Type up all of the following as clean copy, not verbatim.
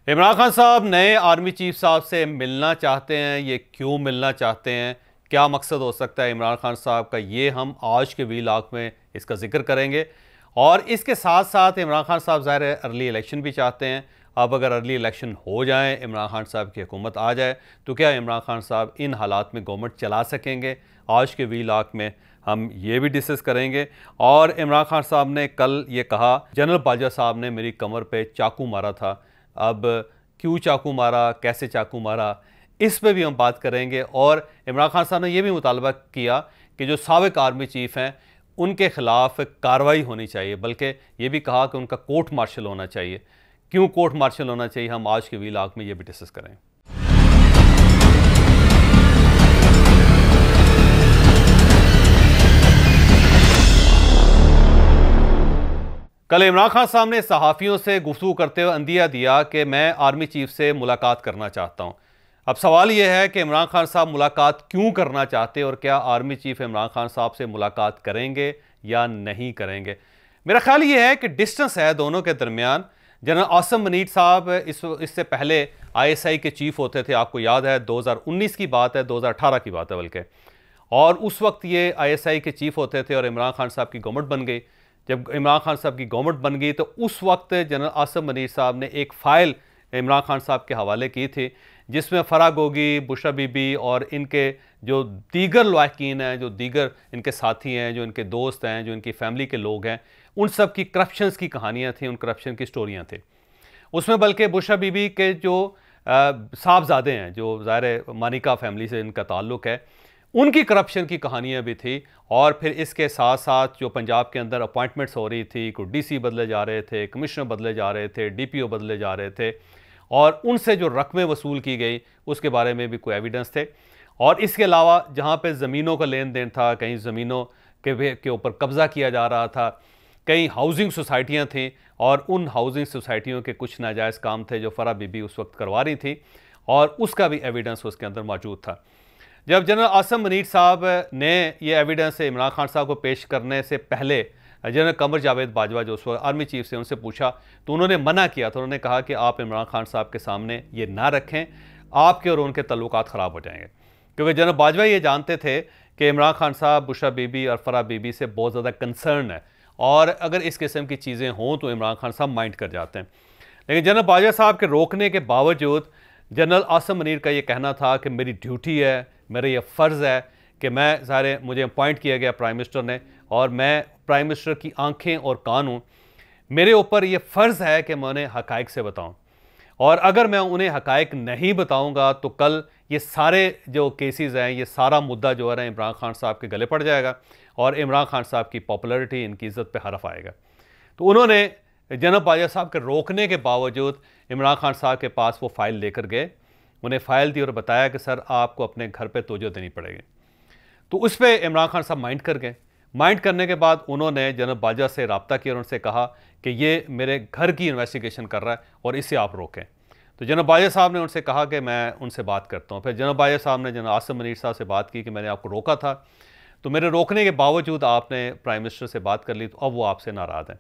इमरान खान साहब नए army chief साहब से मिलना चाहते हैं। ये क्यों मिलना चाहते हैं, क्या मकसद हो सकता है इमरान खान साहब का, ये हम आज के वीलॉग में इसका जिक्र करेंगे। और इसके साथ साथ इमरान खान साहब ज़ाहिर है अर्ली इलेक्शन भी चाहते हैं। अब अगर अर्ली इलेक्शन हो जाए, इमरान खान साहब की हुकूमत आ जाए, तो क्या इमरान खान साहब इन हालात में गवर्नमेंट चला सकेंगे? आज के वीलॉग में हम ये भी डिस्कस करेंगे। और इमरान खान साहब ने कल ये कहा, जनरल बाजवा साहब ने मेरी कमर पे चाकू मारा था, अब क्यों चाकू मारा, कैसे चाकू मारा, इस पे भी हम बात करेंगे। और इमरान खान साहब ने यह भी मुतालबा किया कि जो साबिक आर्मी चीफ हैं उनके खिलाफ कार्रवाई होनी चाहिए, बल्कि ये भी कहा कि उनका कोर्ट मार्शल होना चाहिए। क्यों कोर्ट मार्शल होना चाहिए, हम आज के वीलॉग में ये भी डिस्कस करें। कल इमरान खान साहब ने सहाफ़ियों से गुफ्तगू करते हुए अंदिया दिया कि मैं आर्मी चीफ से मुलाकात करना चाहता हूं। अब सवाल यह है कि इमरान खान साहब मुलाकात क्यों करना चाहते और क्या आर्मी चीफ इमरान खान साहब से मुलाकात करेंगे या नहीं करेंगे। मेरा ख्याल ये है कि डिस्टेंस है दोनों के दरमियान। जनरल आसिम मनीर साहब इससे पहले ISI के चीफ होते थे, आपको याद है 2019 की बात है, 2018 की बात है बल्कि। और उस वक्त ये ISI के चीफ होते थे और इमरान खान साहब की गवर्नमेंट बन गई। जब इमरान खान साहब की गवर्नमेंट बन गई तो उस वक्त जनरल आसिम मनीर साहब ने एक फ़ाइल इमरान खान साहब के हवाले की थी, जिसमें फ़राह गोगी, बुशरा बीबी और इनके जो दीगर लवाकिन हैं, जो दीगर इनके साथी हैं, जो इनके दोस्त हैं, जो इनकी फैमिली के लोग हैं, उन सब की करप्शंस की कहानियाँ थी, उन करप्शन की स्टोरियाँ थी उसमें। बल्कि बुशरा बीबी के जो साहबजादे हैं, जो ज़ाहिर मानिका फैमिली से इनका ताल्लुक़ है, उनकी करप्शन की कहानियाँ भी थी। और फिर इसके साथ साथ जो पंजाब के अंदर अपॉइंटमेंट्स हो रही थी, कोई DC बदले जा रहे थे, कमिश्नर बदले जा रहे थे, DPO बदले जा रहे थे, और उनसे जो रकमें वसूल की गई उसके बारे में भी कोई एविडेंस थे। और इसके अलावा जहाँ पे ज़मीनों का लेन देन था, कहीं ज़मीनों के ऊपर कब्ज़ा किया जा रहा था, कई हाउसिंग सोसाइटियाँ थीं और उन हाउसिंग सोसाइटियों के कुछ नाजायज़ काम थे जो फ़राह बीबी उस वक्त करवा रही थी, और उसका भी एविडेंस उसके अंदर मौजूद था। जब जनरल आसिम मनीर साहब ने ये एविडेंस इमरान खान साहब को पेश करने से पहले जनरल कमर जावेद बाजवा जो उस वक्त आर्मी चीफ से, उनसे पूछा तो उन्होंने मना किया था। उन्होंने कहा कि आप इमरान खान साहब के सामने ये ना रखें, आपके और उनके तल्लुकात ख़राब हो जाएंगे। क्योंकि जनरल बाजवा ये जानते थे कि इमरान खान साहब बुशरा बीबी और फ़राह बीबी से बहुत ज़्यादा कंसर्न है, और अगर इस किस्म की चीज़ें हों तो इमरान खान साहब माइंड कर जाते हैं। लेकिन जनरल बाजवा साहब के रोकने के बावजूद जनरल आसिम मनीर का ये कहना था कि मेरी ड्यूटी है, मेरा ये फ़र्ज़ है कि मैं सारे, मुझे अपॉइंट किया गया प्राइम मिनिस्टर ने, और मैं प्राइम मिनिस्टर की आंखें और कान हूँ, मेरे ऊपर ये फ़र्ज़ है कि मैं उन्हें हक़ाइक़ से बताऊँ। और अगर मैं उन्हें हक़ाइक़ नहीं बताऊँगा तो कल ये सारे जो केसेस हैं, ये सारा मुद्दा जो है इमरान खान साहब के गले पड़ जाएगा और इमरान खान साहब की पॉपुलैरिटी, इनकी इज़्ज़त पे हरफ आएगा। तो उन्होंने जनरल बाजवा साहब के रोकने के बावजूद इमरान खान साहब के पास वो फ़ाइल लेकर गए, उन्हें फ़ाइल दी और बताया कि सर आपको अपने घर पे तवज्जो देनी पड़ेगी। तो उस पर इमरान खान साहब माइंड कर गए। माइंड करने के बाद उन्होंने जनरल बाजवा से रब्ता किया और उनसे कहा कि ये मेरे घर की इन्वेस्टिगेशन कर रहा है और इसे आप रोकें। तो जनरल बाजवा साहब ने उनसे कहा कि मैं उनसे बात करता हूँ। फिर जनरल बाजवा साहब ने जनरल आसिम मनीर साहब से बात की कि मैंने आपको रोका था, तो मेरे रोकने के बावजूद आपने प्राइम मिनिस्टर से बात कर ली, तो अब वो आपसे नाराज़ हैं।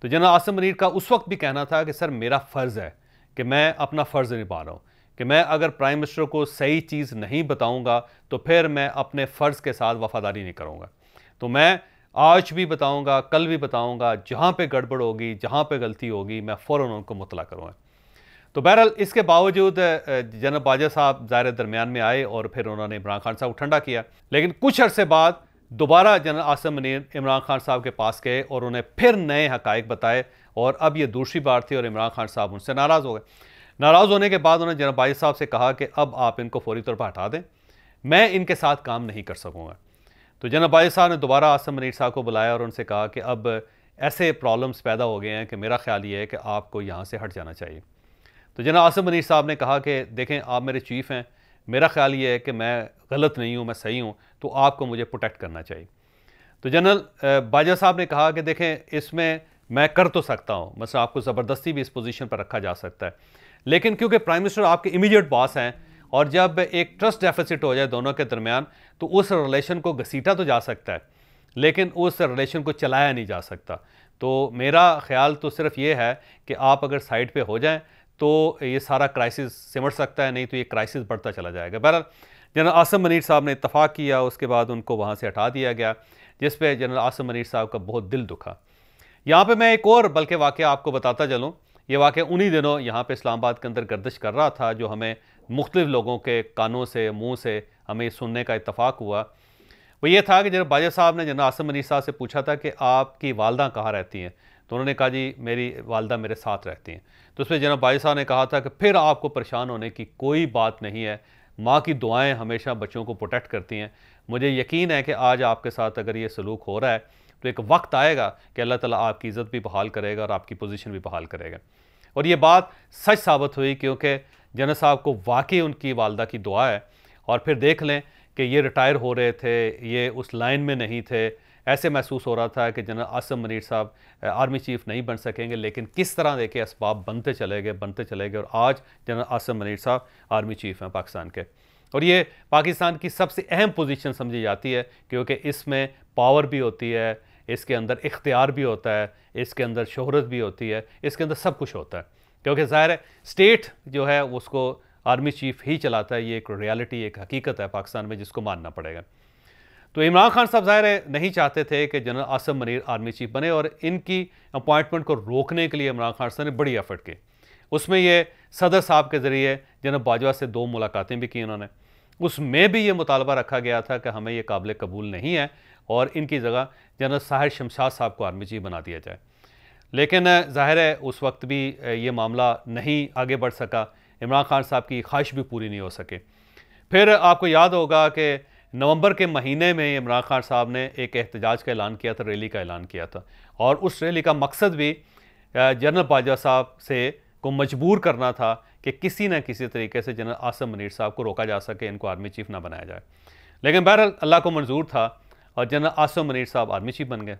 तो जनरल आसिम मनीर का उस वक्त भी कहना था कि सर मेरा फ़र्ज़ है कि मैं अपना फ़र्ज़ निभा रहा हूँ, कि मैं अगर प्राइम मिनिस्टर को सही चीज़ नहीं बताऊंगा तो फिर मैं अपने फ़र्ज़ के साथ वफ़ादारी नहीं करूंगा। तो मैं आज भी बताऊंगा, कल भी बताऊंगा, जहां पे गड़बड़ होगी, जहां पे गलती होगी, मैं फ़ौरन उनको मुतला करूंगा। तो बहरहाल इसके बावजूद जनरल बाजवा साहब ज़ाहिर दरमियान में आए और फिर उन्होंने इमरान खान साहब को ठंडा किया। लेकिन कुछ अरसे बाद दोबारा जनरल आसिम मनीर इमरान खान साहब के पास गए और उन्हें फिर नए हक़ाइक़ बताए, और अब ये दूसरी बार थी और इमरान खान साहब उनसे नाराज़ हो गए। नाराज़ होने के बाद उन्होंने जनरल बाजवा साहब से कहा कि अब आप इनको फौरी तौर पर हटा दें, मैं इनके साथ काम नहीं कर सकूँगा। तो जनरल बाजवा साहब ने दोबारा आसिम मनीर साहब को बुलाया और उनसे कहा कि अब ऐसे प्रॉब्लम्स पैदा हो गए हैं कि मेरा ख्याल ये है कि आपको यहाँ से हट जाना चाहिए। तो जनरल आसिम मनीर साहब ने कहा कि देखें आप मेरे चीफ़ हैं, मेरा ख्याल ये है कि मैं गलत नहीं हूँ, मैं सही हूँ, तो आपको मुझे प्रोटेक्ट करना चाहिए। तो जनरल बाजवा साहब ने कहा कि देखें इसमें मैं कर तो सकता हूँ, मतलब आपको ज़बरदस्ती भी इस पोजीशन पर रखा जा सकता है, लेकिन क्योंकि प्राइम मिनिस्टर आपके इमीडिएट बॉस हैं और जब एक ट्रस्ट डेफिसिट हो जाए दोनों के दरमियान तो उस रिलेशन को घसीटा तो जा सकता है, लेकिन उस रिलेशन को चलाया नहीं जा सकता। तो मेरा ख्याल तो सिर्फ ये है कि आप अगर साइड पे हो जाएं तो ये सारा क्राइसिस सिमट सकता है, नहीं तो ये क्राइसिस बढ़ता चला जाएगा। बहरहाल जनरल आसिम मनीर साहब ने इत्तफाक किया, उसके बाद उनको वहाँ से हटा दिया गया, जिस पे जनरल आसिम मनीर साहब का बहुत दिल दुखा। यहाँ पे मैं एक और बल्कि वाक़या आपको बताता चलूँ। ये वाक़या उन्हीं दिनों यहाँ पे इस्लामाबाद के अंदर गर्दिश कर रहा था, जो हमें मुख्तलिफ लोगों के कानों से, मुँह से हमें सुनने का इत्तफाक हुआ। वो ये था कि जनरल बाजवा साहब ने जनरल आसिम मनीर साहब से पूछा था कि आपकी वालदा कहाँ रहती हैं, तो उन्होंने कहा जी मेरी वालदा मेरे साथ रहती हैं। तो उस पर जनरल बाजवा साहब ने कहा था कि फिर आपको परेशान होने की कोई बात नहीं है, माँ की दुआएं हमेशा बच्चों को प्रोटेक्ट करती हैं। मुझे यकीन है कि आज आपके साथ अगर ये सलूक हो रहा है तो एक वक्त आएगा कि अल्लाह ताला आपकी इज़्ज़त भी बहाल करेगा और आपकी पोजीशन भी बहाल करेगा। और ये बात सच साबित हुई, क्योंकि जनरल साहब को वाकई उनकी वालदा की दुआ है। और फिर देख लें कि ये रिटायर हो रहे थे, ये उस लाइन में नहीं थे, ऐसे महसूस हो रहा था कि जनरल आसिम मनीर साहब आर्मी चीफ नहीं बन सकेंगे, लेकिन किस तरह देखे असबाब बनते चले गए और आज जनरल आसिम मनीर साहब आर्मी चीफ हैं पाकिस्तान के। और ये पाकिस्तान की सबसे अहम पोजीशन समझी जाती है, क्योंकि इसमें पावर भी होती है, इसके अंदर इख्तियार भी होता है, इसके अंदर शोहरत भी होती है, इसके अंदर सब कुछ होता है। क्योंकि ज़ाहिर है स्टेट जो है उसको आर्मी चीफ ही चलाता है। ये एक रियलिटी, एक हकीकत है पाकिस्तान में, जिसको मानना पड़ेगा। तो इमरान खान साहब ज़ाहिर है नहीं चाहते थे कि general Asim Munir army chief बने, और इनकी अपॉइंटमेंट को रोकने के लिए इमरान खान साहब ने बड़ी एफर्ट की। उसमें ये सदर साहब के ज़रिए जनरल बाजवा से 2 मुलाकातें भी की उन्होंने। उसमें भी ये मुतालबा रखा गया था कि हमें ये काबिल कबूल नहीं है और इनकी जगह जनरल साहिर शमशाद साहब को आर्मी चीफ बना दिया जाए। लेकिन ज़ाहिर है उस वक्त भी ये मामला नहीं आगे बढ़ सका, इमरान खान साहब की ख्वाहिश भी पूरी नहीं हो सके। फिर आपको याद होगा कि नवंबर के महीने में इमरान खान साहब ने एक एहतजाज का ऐलान किया था, रैली का ऐलान किया था, और उस रैली का मकसद भी जनरल बाजवा साहब से को मजबूर करना था कि किसी न किसी तरीके से जनरल आसिम मनीर साहब को रोका जा सके, इनको आर्मी चीफ ना बनाया जाए। लेकिन बहरहाल अल्लाह को मंजूर था और जनरल आसिम मनीर साहब आर्मी चीफ बन गए।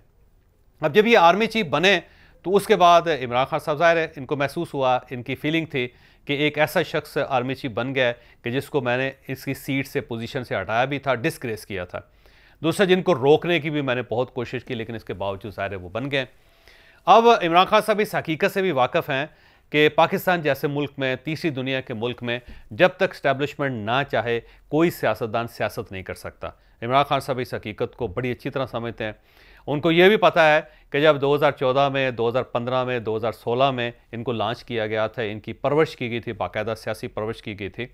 अब जब ये आर्मी चीफ बने तो उसके बाद इमरान खान साहब, ज़ाहिर है इनको महसूस हुआ, इनकी फीलिंग थी कि एक ऐसा शख्स आर्मी चीफ बन गया कि जिसको मैंने इसकी सीट से, पोजीशन से हटाया भी था, डिस्ग्रेस किया था। दूसरा, जिनको रोकने की भी मैंने बहुत कोशिश की, लेकिन इसके बावजूद ज़ाहिर है वो बन गए। अब इमरान खान साहब इस हकीकत से भी वाकिफ़ हैं कि पाकिस्तान जैसे मुल्क में, तीसरी दुनिया के मुल्क में, जब तक इस्टेब्लिशमेंट ना चाहे कोई सियासतदान सियासत नहीं कर सकता। इमरान खान साहब इस हकीकत को बड़ी अच्छी तरह समझते हैं। उनको ये भी पता है कि जब 2014 में, 2015 में, 2016 में इनको लॉन्च किया गया था, इनकी परवरिश की गई थी, बाकायदा सियासी परवरिश की गई थी,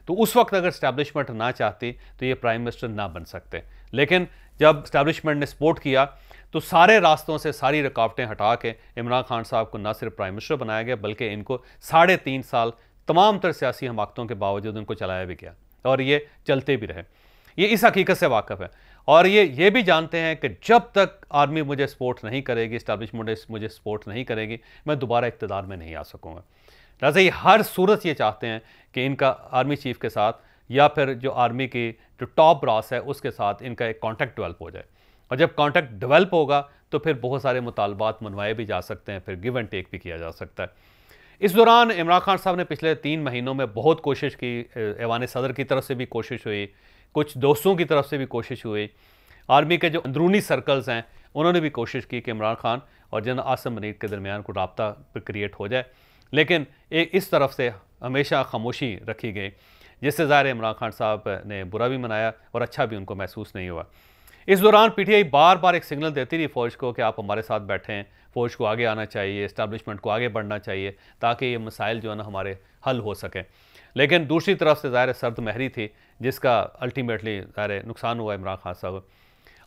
तो उस वक्त अगर इस्टेब्लिशमेंट ना चाहती तो ये प्राइम मिनिस्टर ना बन सकते। लेकिन जब इस्टेब्लिशमेंट ने सपोर्ट किया तो सारे रास्तों से सारी रुकावटें हटा के इमरान खान साहब को ना सिर्फ प्राइम मिनिस्टर बनाया गया, बल्कि इनको 3.5 साल तमाम तर सियासी हमाकतों के बावजूद इनको चलाया भी गया और ये चलते भी रहे। ये इस हकीकत से वाकिफ़ है और ये भी जानते हैं कि जब तक आर्मी मुझे सपोर्ट नहीं करेगी, इस्टेब्लिशमेंट मुझे सपोर्ट नहीं करेगी, मैं दोबारा इक़्तिदार में नहीं आ सकूँगा। लिहाजा ये हर सूरत ये चाहते हैं कि इनका आर्मी चीफ के साथ या फिर जो आर्मी की जो टॉप ब्रास है उसके साथ इनका एक कॉन्टैक्ट डेवलप हो जाए, और जब कॉन्टैक्ट डेवलप होगा तो फिर बहुत सारे मुतालबात मनवाए भी जा सकते हैं, फिर गिव एंड टेक भी किया जा सकता है। इस दौरान इमरान खान साहब ने पिछले 3 महीनों में बहुत कोशिश की, ऐवान सदर की तरफ से भी कोशिश हुई, कुछ दोस्तों की तरफ से भी कोशिश हुई, आर्मी के जो अंदरूनी सर्कल्स हैं उन्होंने भी कोशिश की कि इमरान खान और जनरल आसिम मनीर के दरमियान को राब्ता क्रिएट हो जाए, लेकिन इस तरफ से हमेशा खामोशी रखी गई, जिससे ज़ाहिर इमरान खान साहब ने बुरा भी मनाया और अच्छा भी उनको महसूस नहीं हुआ। इस दौरान पीटीआई बार बार एक सिग्नल देती रही फ़ौज को कि आप हमारे साथ बैठें, फ़ौज को आगे आना चाहिए, इस्टेब्लिशमेंट को आगे बढ़ना चाहिए ताकि ये मसाइल जो है ना हमारे हल हो सकें। लेकिन दूसरी तरफ से ज़ाहिर सर्द महरी थी जिसका अल्टीमेटली ज़ाहिर नुकसान हुआ इमरान खान साहब।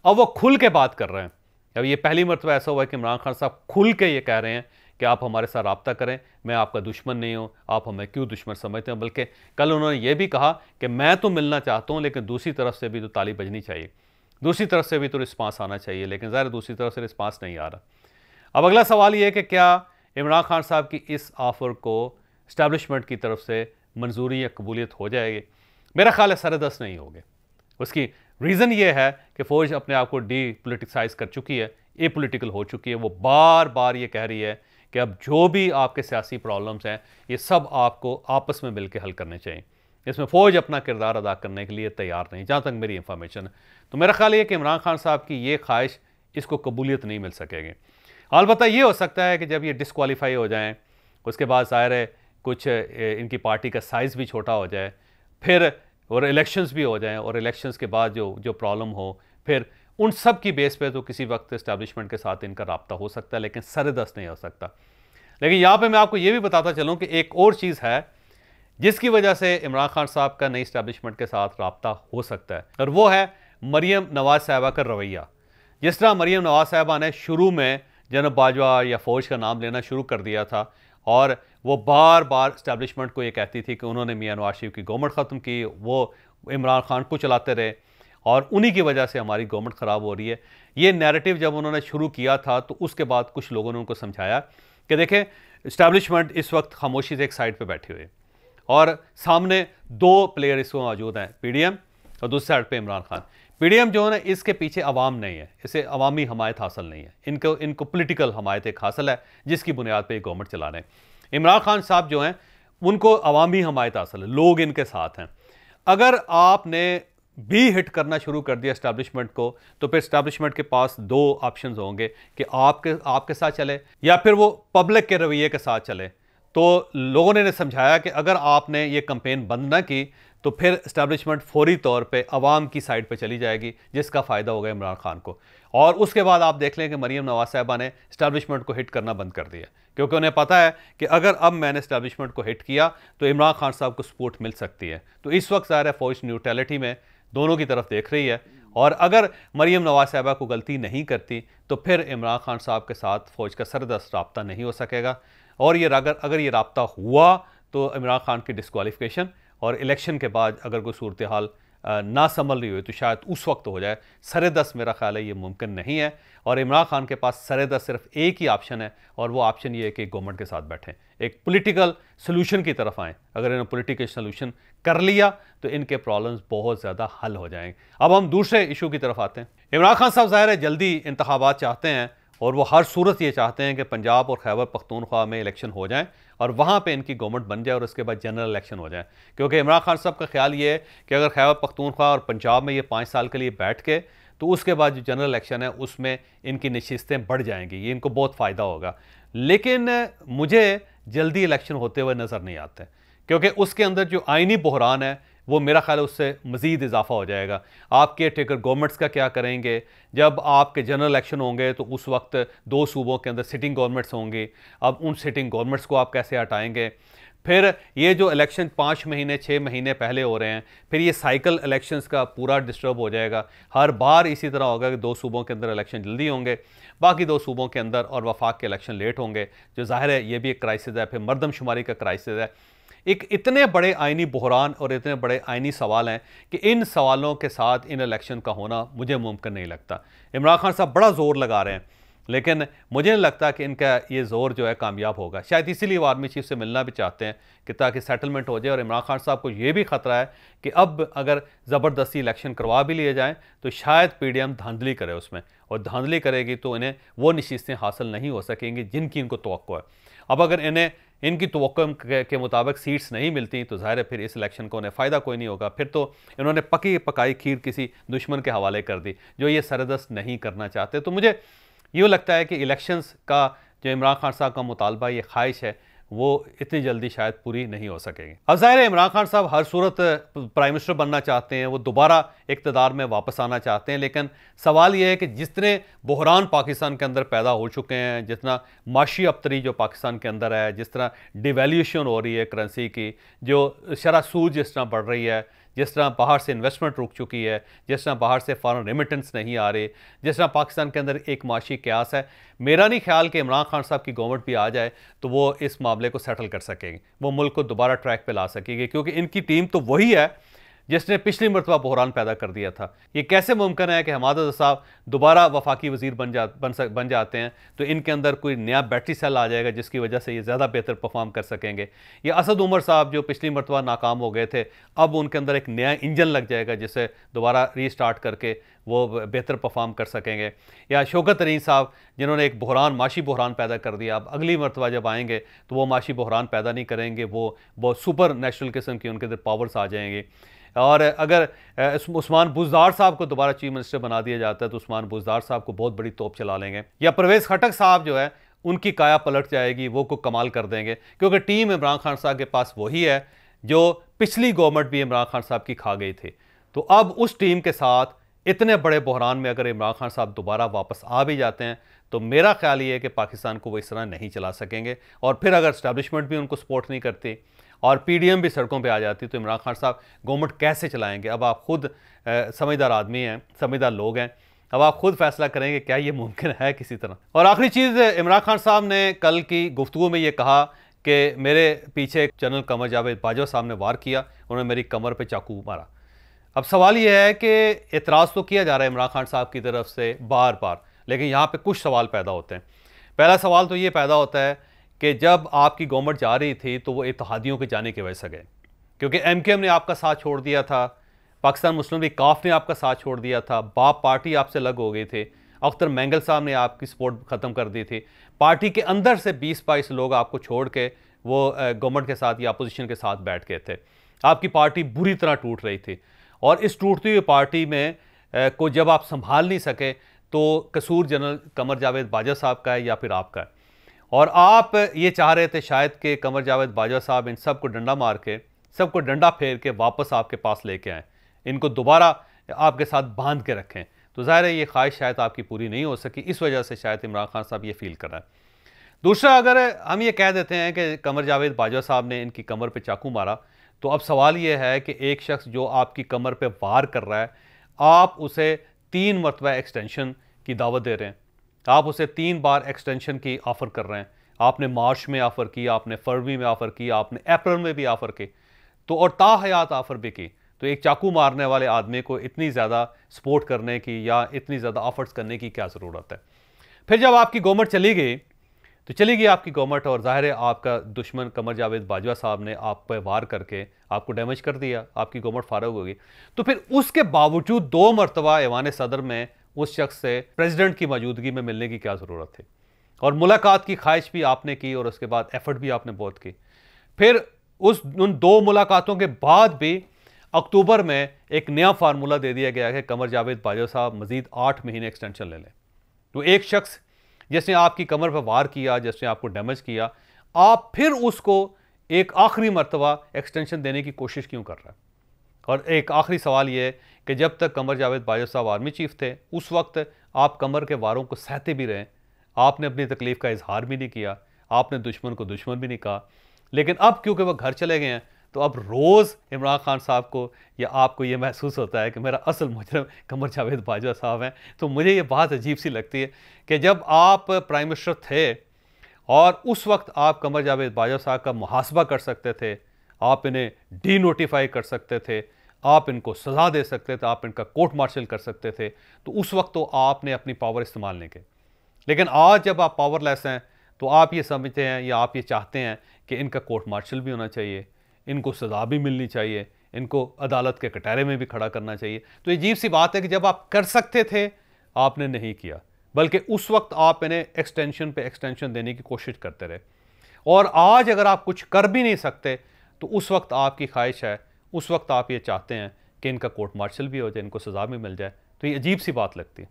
अब वो खुल के बात कर रहे हैं। अब ये पहली मरतबा ऐसा हुआ है कि इमरान खान साहब खुल के ये कह रहे हैं कि आप हमारे साथ रब्ता करें, मैं आपका दुश्मन नहीं हूँ, आप हमें क्यों दुश्मन समझते हैं। बल्कि कल उन्होंने ये भी कहा कि मैं तो मिलना चाहता हूँ लेकिन दूसरी तरफ से भी तो ताली बजनी चाहिए, दूसरी तरफ से भी तो रिस्पांस आना चाहिए, लेकिन ज़ाहिर दूसरी तरफ से रिस्पांस नहीं आ रहा। अब अगला सवाल ये है कि क्या इमरान खान साहब की इस ऑफ़र को इस्टेब्लिशमेंट की तरफ से मंजूरी या कबूलियत हो जाएगी? मेरा ख्याल है सरदस्त नहीं होगी। उसकी रीज़न ये है कि फ़ौज अपने आप को डी पोलिटिसाइज़ कर चुकी है, ए पोलिटिकल हो चुकी है। वो बार बार ये कह रही है कि अब जो भी आपके सियासी प्रॉब्लम्स हैं ये सब आपको आपस में मिलकर हल करने चाहिए। इसमें फ़ौज अपना किरदार अदा करने के लिए तैयार नहीं, जहाँ तक मेरी इंफॉर्मेशन है। तो मेरा ख्याल ये कि इमरान खान साहब की ये ख्वाहिश, इसको कबूलियत नहीं मिल सकेगी। अलबत्ता ये हो सकता है कि जब ये डिस्क्वालीफाई हो जाएँ उसके बाद ज़ाहिर है कुछ इनकी पार्टी का साइज़ भी छोटा हो जाए, फिर और इलेक्शंस भी हो जाएं, और इलेक्शंस के बाद जो प्रॉब्लम हो, फिर उन सब की बेस पे तो किसी वक्त इस्टेब्लिशमेंट के साथ इनका राब्ता हो सकता है, लेकिन सरदस्त नहीं हो सकता। लेकिन यहाँ पे मैं आपको ये भी बताता चलूँ कि एक और चीज़ है जिसकी वजह से इमरान खान साहब का नई इस्टेब्लिशमेंट के साथ राब्ता हो सकता है, और वो है मरीम नवाज़ साहिबा का रवैया। जिस तरह मरीम नवाज़ साहिबा ने शुरू में जनरल बाजवा या फ़ौज का नाम लेना शुरू कर दिया था, और वो बार बार इस्टेब्लिशमेंट को ये कहती थी कि उन्होंने मियां नवाज शरीफ की गवर्नमेंट ख़त्म की, वो इमरान खान को चलाते रहे और उन्हीं की वजह से हमारी गवर्नमेंट ख़राब हो रही है। ये नैरेटिव जब उन्होंने शुरू किया था तो उसके बाद कुछ लोगों ने उनको समझाया कि देखें, इस्टेब्लिशमेंट इस वक्त खामोशी से एक साइड पर बैठी हुई है और सामने दो प्लेयर इसको मौजूद हैं, PDM और दूसरी साइड पर इमरान खान। PDM जो है ना, इसके पीछे अवाम नहीं है, इसे अवामी हमायत हासिल नहीं है, इनको पॉलिटिकल हमायत एक हासिल है जिसकी बुनियाद पे गवर्नमेंट चला रहे हैं। इमरान खान साहब जो हैं उनको अवामी हमायत हासिल है, लोग इनके साथ हैं। अगर आपने भी हिट करना शुरू कर दिया इस्टेब्लिशमेंट को, तो फिर इस्टेब्लिशमेंट के पास दो ऑप्शन होंगे कि आपके साथ चले या फिर वो पब्लिक के रवैये के साथ चले। तो लोगों ने समझाया कि अगर आपने ये कैंपेन बंद ना की तो फिर इस्टेब्लिशमेंट फौरी तौर पे अवाम की साइड पे चली जाएगी, जिसका फ़ायदा होगा इमरान खान को। और उसके बाद आप देख लें कि मरीम नवाज़ साहिबा ने इस्टेब्लिशमेंट को हिट करना बंद कर दिया, क्योंकि उन्हें पता है कि अगर अब मैंने इस्टेब्लिशमेंट को हिट किया तो इमरान खान साहब को सपोर्ट मिल सकती है। तो इस वक्त ज़ाहिर है फ़ौज न्यूट्रलिटी में दोनों की तरफ देख रही है, और अगर मरीम नवाज़ साहिबा को गलती नहीं करती तो फिर इमरान खान साहब के साथ फ़ौज का सरदस्त राब्ता नहीं हो सकेगा। और ये अगर ये राब्ता हुआ तो इमरान खान की डिस्क्वालिफिकेशन, और इलेक्शन के बाद अगर कोई सूरत हाल ना संभल रही हुई तो शायद उस वक्त हो जाए। सरदस्त मेरा ख्याल है ये मुमकिन नहीं है, और इमरान खान के पास सरदस्त सिर्फ एक ही ऑप्शन है, और वो ऑप्शन ये है कि गवर्नमेंट के साथ बैठें, एक पॉलिटिकल सोल्यूशन की तरफ आएँ। अगर इन्होंने पॉलिटिकल सोल्यूशन कर लिया तो इनके प्रॉब्लम्स बहुत ज़्यादा हल हो जाएंगे। अब हम दूसरे इशू की तरफ आते हैं। इमरान खान साहब ज़ाहिर है जल्दी इंतखाबात चाहते हैं, और वो हर सूरत ये चाहते हैं कि पंजाब और खैबर पख्तूनख्वा में इलेक्शन हो जाएं और वहाँ पे इनकी गवर्नमेंट बन जाए और उसके बाद जनरल इलेक्शन हो जाए। क्योंकि इमरान खान साहब का ख्याल ये है कि अगर खैबर पख्तूनख्वा और पंजाब में ये 5 साल के लिए बैठ के, तो उसके बाद जो जनरल इलेक्शन है उसमें इनकी नशिस्तें बढ़ जाएंगी, ये इनको बहुत फ़ायदा होगा। लेकिन मुझे जल्दी इलेक्शन होते हुए नज़र नहीं आते, क्योंकि उसके अंदर जो आइनी बहरान है वो मेरा ख्याल है उससे मज़ीद इजाफा हो जाएगा। आप केयर टेकर गवर्नमेंट्स का क्या करेंगे? जब आपके जनरल इलेक्शन होंगे तो उस वक्त 2 सूबों के अंदर सिटिंग गवर्नमेंट्स होंगी, अब उन सिटिंग गवर्नमेंट्स को आप कैसे हटाएंगे? फिर ये जो इलेक्शन 5 महीने 6 महीने पहले हो रहे हैं, फिर ये साइकिल इलेक्शंस का पूरा डिस्टर्ब हो जाएगा। हर बार इसी तरह होगा कि 2 सूबों के अंदर इलेक्शन जल्दी होंगे, बाकी 2 सूबों के अंदर और वफाक के इलेक्शन लेट होंगे, जो ज़ाहिर है ये भी एक क्राइसिस है। फिर मरदमशुमारी का क्राइसिस है। एक इतने बड़े आइनी बहरान और इतने बड़े आइनी सवाल हैं कि इन सवालों के साथ इन इलेक्शन का होना मुझे मुमकिन नहीं लगता। इमरान खान साहब बड़ा ज़ोर लगा रहे हैं, लेकिन मुझे नहीं लगता कि इनका ये ज़ोर जो है कामयाब होगा। शायद इसीलिए वो आर्मी चीफ से मिलना भी चाहते हैं कि ताकि सेटलमेंट हो जाए। और इमरान खान साहब को ये भी ख़तरा है कि अब अगर ज़बरदस्ती इलेक्शन करवा भी लिए जाएँ तो शायद PDM धांधली करे उसमें, और धांधली करेगी तो इन्हें वो नशिस्तें हासिल नहीं हो सकेंगी जिनकी इनको तवक्को है। अब अगर इन्हें इनकी तवक्को के मुताबिक सीट्स नहीं मिलती तो ज़ाहिर है फिर इस इलेक्शन को उन्हें फ़ायदा कोई नहीं होगा। फिर तो इन्होंने पकी पकाई खीर किसी दुश्मन के हवाले कर दी जो ये सरदस्त नहीं करना चाहते। तो मुझे यूँ लगता है कि इलेक्शंस का जो इमरान खान साहब का मुतालबा, ये ख्वाहिश है, वो इतनी जल्दी शायद पूरी नहीं हो सकेगी। अब ज़ाहिर है इमरान खान साहब हर सूरत प्राइम मिनिस्टर बनना चाहते हैं, वो दोबारा इक़्तिदार में वापस आना चाहते हैं। लेकिन सवाल ये है कि जितने बहरान पाकिस्तान के अंदर पैदा हो चुके हैं, जितना माशी अबतरी जो पाकिस्तान के अंदर है, जिस तरह डिवैल्यूएशन हो रही है करेंसी की, जो शरह सूद जिस तरह बढ़ रही है, जिस तरह बाहर से इन्वेस्टमेंट रुक चुकी है, जिस तरह बाहर से फॉरेन रेमिटेंस नहीं आ रही, जिस तरह पाकिस्तान के अंदर एक माशी क्यास है, मेरा नहीं ख्याल कि इमरान खान साहब की गवर्नमेंट भी आ जाए तो वो इस मामले को सेटल कर सकेगी, वो मुल्क को दोबारा ट्रैक पे ला सकेगी। क्योंकि इनकी टीम तो वही है जिसने पिछली मरतबा बहरान पैदा कर दिया था। ये कैसे मुमकिन है कि हमाद साहब दोबारा वफाकी वज़ीर बन जाते हैं तो इनके अंदर कोई नया बैटरी सेल आ जाएगा जिसकी वजह से ये ज़्यादा बेहतर परफॉर्म कर सकेंगे। ये असद उमर साहब जो पिछली मरतबा नाकाम हो गए थे, अब उनके अंदर एक नया इंजन लग जाएगा जिससे दोबारा रीस्टार्ट करके वो बेहतर परफॉर्म कर सकेंगे। या शौकत तरीन साहब जिन्होंने एक माशी बहरान पैदा कर दिया, अब अगली मरतबा जब आएंगे तो वो माशी बहरान पैदा नहीं करेंगे, वो बहुत सुपर नेशनल किस्म की उनके अंदर पावर्स आ जाएंगी। और अगर उस्मान बुज़दार साहब को दोबारा चीफ मिनिस्टर बना दिया जाता है तो उस्मान बुज़दार साहब को बहुत बड़ी तोप चला लेंगे। या परवेज़ खटक साहब जो है उनकी काया पलट जाएगी, वो को कमाल कर देंगे, क्योंकि टीम इमरान खान साहब के पास वही है जो पिछली गवर्नमेंट भी इमरान खान साहब की खा गई थी। तो अब उस टीम के साथ इतने बड़े बहरान में अगर इमरान खान साहब दोबारा वापस आ भी जाते हैं तो मेरा ख्याल ये है कि पाकिस्तान को वो इस तरह नहीं चला सकेंगे। और फिर अगर इस्टेब्लिशमेंट भी उनको सपोर्ट नहीं करती और पीडीएम भी सड़कों पे आ जाती तो इमरान खान साहब गवर्नमेंट कैसे चलाएंगे। अब आप खुद समझदार आदमी हैं, समझदार लोग हैं, अब आप खुद फैसला करेंगे क्या ये मुमकिन है किसी तरह। और आखिरी चीज़, इमरान खान साहब ने कल की गुफ्तगू में ये कहा कि मेरे पीछे जनरल कमर जावेद बाजवा साहब ने वार किया, उन्होंने मेरी कमर पर चाकू मारा। अब सवाल यह है कि एतराज़ तो किया जा रहा है इमरान खान साहब की तरफ से बार बार, लेकिन यहाँ पे कुछ सवाल पैदा होते हैं। पहला सवाल तो ये पैदा होता है कि जब आपकी गवर्नमेंट जा रही थी तो वो इत्तेहादियों के जाने की वजह से गए, क्योंकि एमकेएम ने आपका साथ छोड़ दिया था, पाकिस्तान मुस्लिम लीग काफ ने आपका साथ छोड़ दिया था, बाप पार्टी आपसे अलग हो गई थे, अख्तर मैंगल साहब ने आपकी सपोर्ट ख़त्म कर दी थी, पार्टी के अंदर से 20-22 लोग आपको छोड़ के वो गवर्नमेंट के साथ या अपोजिशन के साथ बैठ गए थे। आपकी पार्टी बुरी तरह टूट रही थी और इस टूटती हुई पार्टी में को जब आप संभाल नहीं सके तो कसूर जनरल कमर जावेद बाजवा साहब का है या फिर आपका है। और आप ये चाह रहे थे शायद कि कमर जावेद बाजवा साहब इन सब को डंडा मार के, सबको डंडा फेर के वापस आपके पास लेके आएँ, इनको दोबारा आपके साथ बांध के रखें। तो ज़ाहिर है ये ख्वाहिश शायद आपकी पूरी नहीं हो सकी, इस वजह से शायद इमरान खान साहब ये फील कर रहे हैं। दूसरा, अगर हम ये कह देते हैं कि कमर जावेद बाजवा साहब ने इनकी कमर पे चाकू मारा, तो अब सवाल ये है कि एक शख्स जो आपकी कमर पे वार कर रहा है, आप उसे 3 मरतबा एक्सटेंशन की दावत दे रहे हैं, आप उसे 3 बार एक्सटेंशन की ऑफ़र कर रहे हैं। आपने मार्च में ऑफ़र की, आपने फरवरी में ऑफ़र की, आपने अप्रैल में भी ऑफ़र की, तो और ताहयात ऑफ़र भी की। तो एक चाकू मारने वाले आदमी को इतनी ज़्यादा सपोर्ट करने की या इतनी ज़्यादा ऑफ़र्स करने की क्या ज़रूरत है। फिर जब आपकी गवर्नमेंट चली गई तो चली गई आपकी गवर्नमेंट, और ज़ाहिर है आपका दुश्मन कमर जावेद बाजवा साहब ने आप पर वार करके आपको डैमेज कर दिया, आपकी गवर्नमेंट फारग हो गई। तो फिर उसके बावजूद 2 मरतबा ऐवान सदर में उस शख्स से प्रेसिडेंट की मौजूदगी में मिलने की क्या ज़रूरत थी। और मुलाकात की ख्वाहिश भी आपने की और उसके बाद एफर्ट भी आपने बहुत की। फिर उन 2 मुलाकातों के बाद भी अक्टूबर में एक नया फार्मूला दे दिया गया है, कमर जावेद बाजवा साहब मजीद 8 महीने एक्सटेंशन ले लें। तो एक शख्स जिसने आपकी कमर पर वार किया, जिसने आपको डैमेज किया, आप फिर उसको एक आखिरी मरतबा एक्सटेंशन देने की कोशिश क्यों कर रहा है। और एक आखिरी सवाल ये है कि जब तक कमर जावेद बाजवा साहब आर्मी चीफ थे उस वक्त आप कमर के वारों को सहते भी रहे, आपने अपनी तकलीफ़ का इजहार भी नहीं किया, आपने दुश्मन को दुश्मन भी नहीं कहा। लेकिन अब क्योंकि वह घर चले गए हैं तो अब रोज़ इमरान खान साहब को या आपको ये महसूस होता है कि मेरा असल मुजरम कमर जावेद बाजवा साहब हैं। तो मुझे ये बात अजीब सी लगती है कि जब आप प्राइम मिनिस्टर थे और उस वक्त आप कमर जावेद बाजवा साहब का मुहासबा कर सकते थे, आप इन्हें डी नोटिफाई कर सकते थे, आप इनको सज़ा दे सकते थे, आप इनका कोर्ट मार्शल कर सकते थे, तो उस वक्त तो आपने अपनी पावर इस्तेमाल नहीं की। लेकिन आज जब आप पावरलेस हैं तो आप ये समझते हैं या आप ये चाहते हैं कि इनका कोर्ट मार्शल भी होना चाहिए, इनको सज़ा भी मिलनी चाहिए, इनको अदालत के कटहरे में भी खड़ा करना चाहिए। तो ये अजीब सी बात है कि जब आप कर सकते थे आपने नहीं किया, बल्कि उस वक्त आप इन्हें एक्सटेंशन पे एक्सटेंशन देने की कोशिश करते रहे। और आज अगर आप कुछ कर भी नहीं सकते तो उस वक्त आपकी ख्वाहिश है, उस वक्त आप ये चाहते हैं कि इनका कोर्ट मार्शल भी हो जाए, इनको सज़ा भी मिल जाए। तो ये अजीब सी बात लगती है।